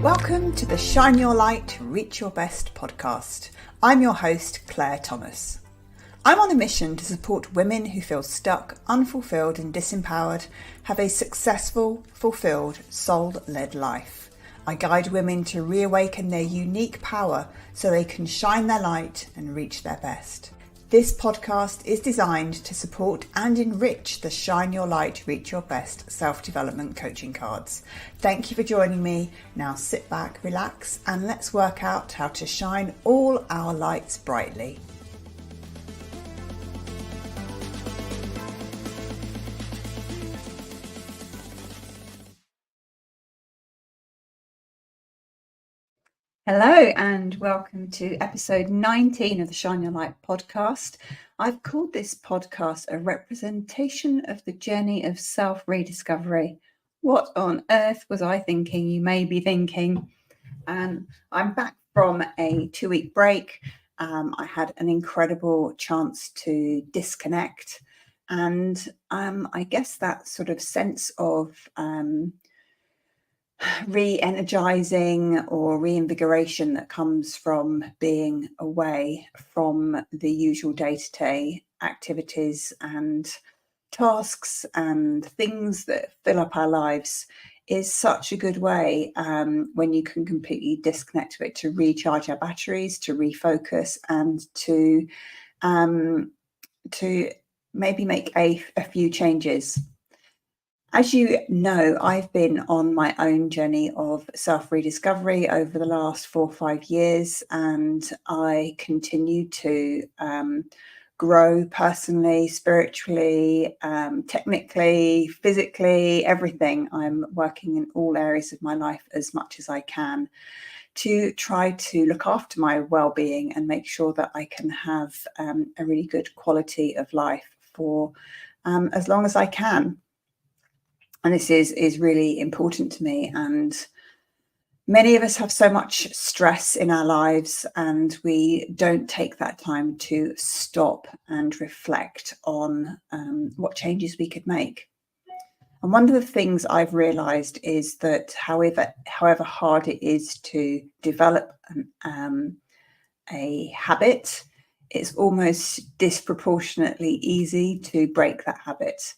Welcome to the Shine Your Light, Reach Your Best podcast. I'm your host, Claire Thomas. I'm on a mission to support women who feel stuck, unfulfilled and disempowered have a successful, fulfilled, soul-led life. I guide women to reawaken their unique power so they can shine their light and reach their best. This podcast is designed to support and enrich the Shine Your Light, Reach Your Best self-development coaching cards. Thank you for joining me. Now sit back, relax, and let's work out how to shine all our lights brightly. Hello and welcome to episode 19 of the Shine Your Light podcast. I've called this podcast a representation of the journey of self-rediscovery. What on earth was I thinking? You may be thinking. I'm back from a 2-week break. I had an incredible chance to disconnect, and I guess that sort of sense of re-energizing or reinvigoration that comes from being away from the usual day-to-day activities and tasks and things that fill up our lives is such a good way when you can completely disconnect to it, to recharge our batteries, to refocus, and to maybe make a few changes. As you know, I've been on my own journey of self-rediscovery over the last 4 or 5 years, and I continue to grow personally, spiritually, technically, physically, everything. I'm working in all areas of my life as much as I can to try to look after my well-being and make sure that I can have a really good quality of life for as long as I can. And this is really important to me. And many of us have so much stress in our lives, and we don't take that time to stop and reflect on what changes we could make. And one of the things I've realized is that however hard it is to develop a habit, it's almost disproportionately easy to break that habit.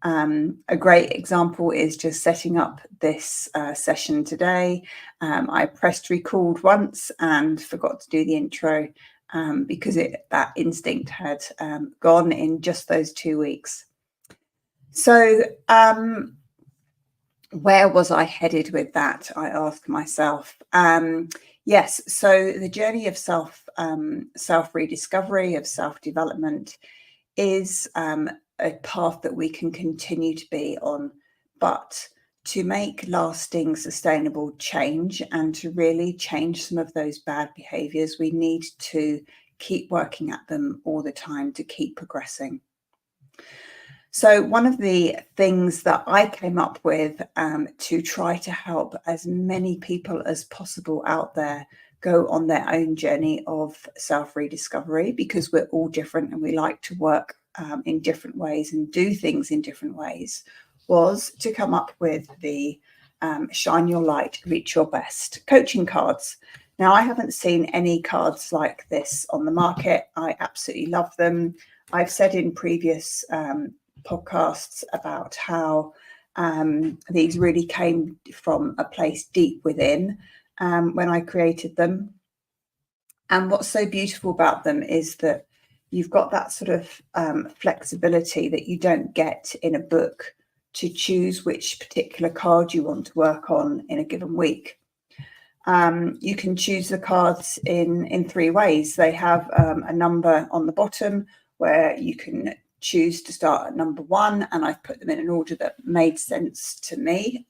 A great example is just setting up this session today. I pressed record once and forgot to do the intro because that instinct had gone in just those 2 weeks. So where was I headed with that? I asked myself. Yes, so the journey of self-rediscovery, of self-development is a path that we can continue to be on, but to make lasting, sustainable change and to really change some of those bad behaviours, we need to keep working at them all the time to keep progressing. So one of the things that I came up with to try to help as many people as possible out there go on their own journey of self-rediscovery, because we're all different and we like to work in different ways and do things in different ways, was to come up with the Shine Your Light, Reach Your Best coaching cards. Now, I haven't seen any cards like this on the market. I absolutely love them. I've said in previous podcasts about how these really came from a place deep within when I created them. And what's so beautiful about them is that you've got that sort of flexibility that you don't get in a book to choose which particular card you want to work on in a given week. You can choose the cards in 3 ways. They have a number on the bottom where you can choose to start at number 1, and I've put them in an order that made sense to me,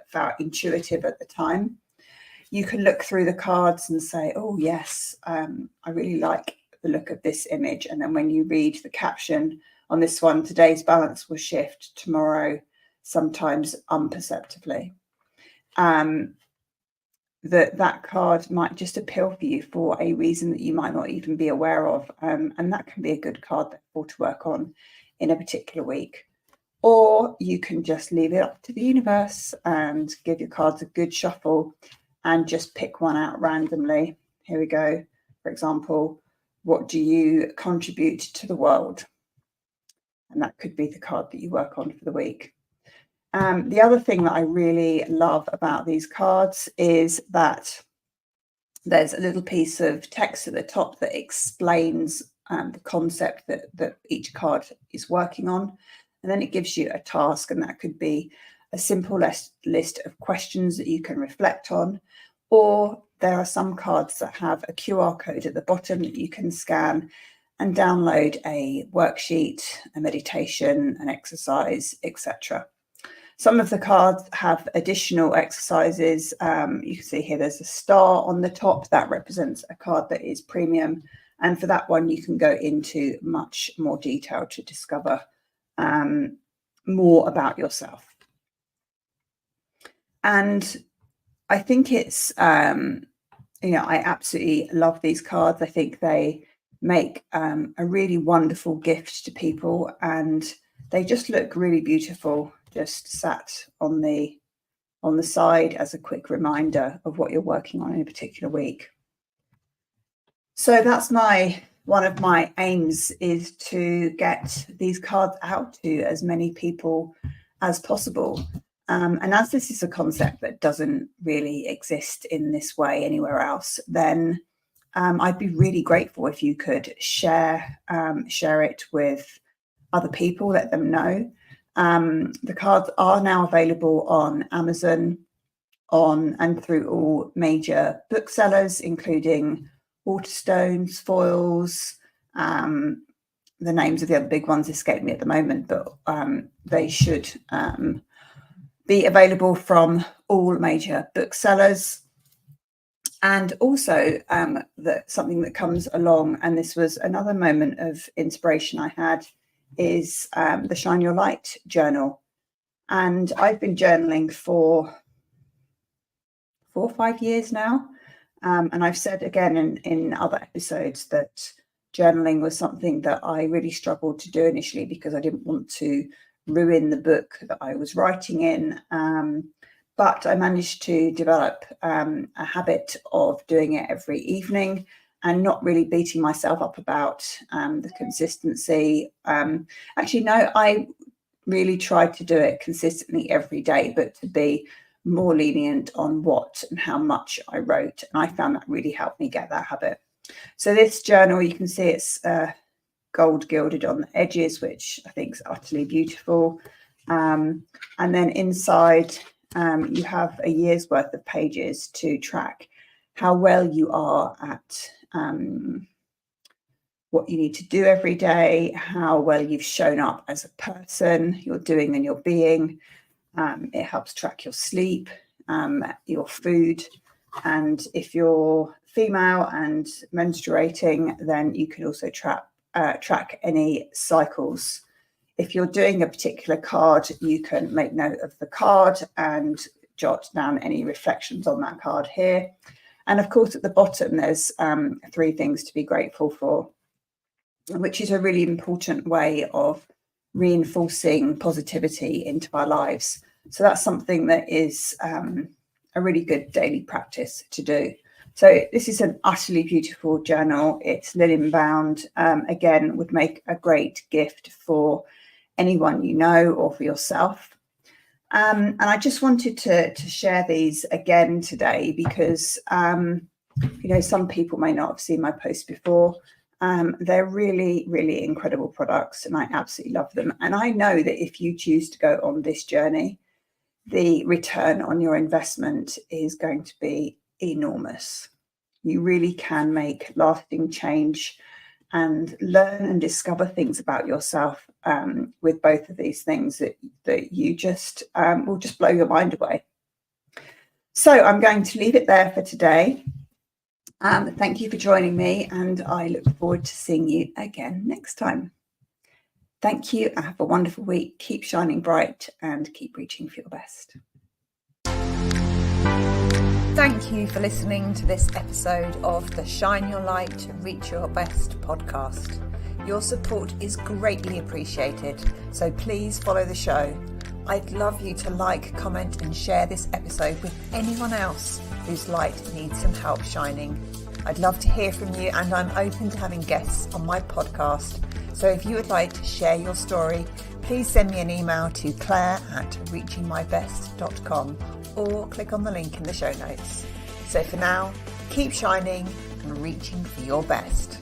felt intuitive at the time. You can look through the cards and say, oh yes, I really like the look of this image. And then when you read the caption on this one, today's balance will shift, tomorrow sometimes imperceptibly. That card might just appeal for you for a reason that you might not even be aware of. And that can be a good card to work on in a particular week. Or you can just leave it up to the universe and give your cards a good shuffle and just pick one out randomly. Here we go. For example, what do you contribute to the world? And that could be the card that you work on for the week. The other thing that I really love about these cards is that there's a little piece of text at the top that explains the concept that each card is working on. And then it gives you a task, and that could be a simple list of questions that you can reflect on. Or there are some cards that have a QR code at the bottom that you can scan and download a worksheet, a meditation, an exercise, etc. Some of the cards have additional exercises. You can see here there's a star on the top that represents a card that is premium. And for that one, you can go into much more detail to discover more about yourself. And I think it's, I absolutely love these cards. I think they make a really wonderful gift to people, and they just look really beautiful, just sat on the side as a quick reminder of what you're working on in a particular week. So that's one of my aims, is to get these cards out to as many people as possible. And as this is a concept that doesn't really exist in this way anywhere else, then I'd be really grateful if you could share it with other people, let them know. The cards are now available on Amazon, and through all major booksellers, including Waterstones, Foils. The names of the other big ones escape me at the moment, but they should be available from all major booksellers. And also something that comes along, and this was another moment of inspiration I had, is the Shine Your Light journal. And I've been journaling for 4 or 5 years now. And I've said again in other episodes that journaling was something that I really struggled to do initially, because I didn't want to ruin the book that I was writing in. But I managed to develop a habit of doing it every evening and not really beating myself up about the consistency. Actually, no, I really tried to do it consistently every day, but to be more lenient on what and how much I wrote. And I found that really helped me get that habit. So this journal, you can see it's gold gilded on the edges, which I think is utterly beautiful. And then inside, you have a year's worth of pages to track how well you are at what you need to do every day, how well you've shown up as a person, your doing and your being. It helps track your sleep, your food, and if you're female and menstruating, then you can also track any cycles. If you're doing a particular card, you can make note of the card and jot down any reflections on that card here. And of course, at the bottom, there's 3 things to be grateful for, which is a really important way of reinforcing positivity into our lives. So that's something that is a really good daily practice to do. So this is an utterly beautiful journal. It's linen bound. Again, would make a great gift for anyone you know or for yourself. And I just wanted to share these again today because, some people may not have seen my post before. They're really, really incredible products, and I absolutely love them. And I know that if you choose to go on this journey, the return on your investment is going to be enormous. You really can make lasting change and learn and discover things about yourself with both of these things that you just will just blow your mind away. So I'm going to leave it there for today. Thank you for joining me, and I look forward to seeing you again next time. Thank you, and have a wonderful week. Keep shining bright and keep reaching for your best. Thank you for listening to this episode of the Shine Your Light to Reach Your Best podcast. Your support is greatly appreciated, so please follow the show I'd love you to like, comment and share this episode with anyone else whose light needs some help shining. I'd love to hear from you, and I'm open to having guests on my podcast. So if you would like to share your story, please send me an email to claire@reachingmybest.com or click on the link in the show notes. So for now, keep shining and reaching for your best.